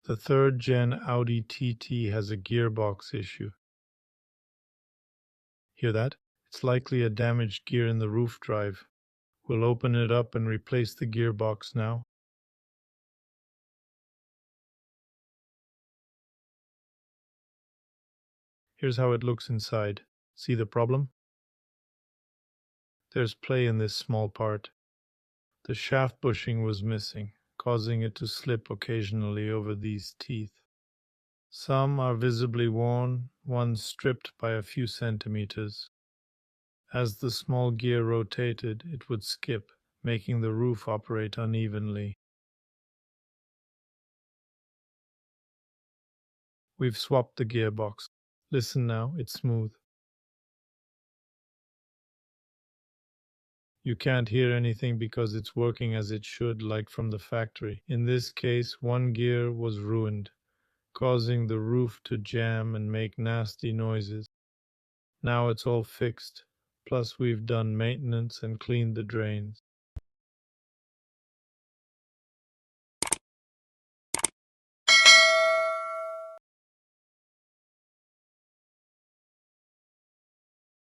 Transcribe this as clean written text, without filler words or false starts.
The third-gen Audi TT has a gearbox issue. Hear that? It's likely a damaged gear in the roof drive. We'll open it up and replace the gearbox now. Here's how it looks inside. See the problem? There's play in this small part. The shaft bushing was missing, causing it to slip occasionally over these teeth. Some are visibly worn, one stripped by a few centimeters. As the small gear rotated, it would skip, making the roof operate unevenly. We've swapped the gearbox. Listen now, it's smooth. You can't hear anything because it's working as it should, like from the factory. In this case, one gear was ruined, causing the roof to jam and make nasty noises. Now it's all fixed, plus we've done maintenance and cleaned the drains.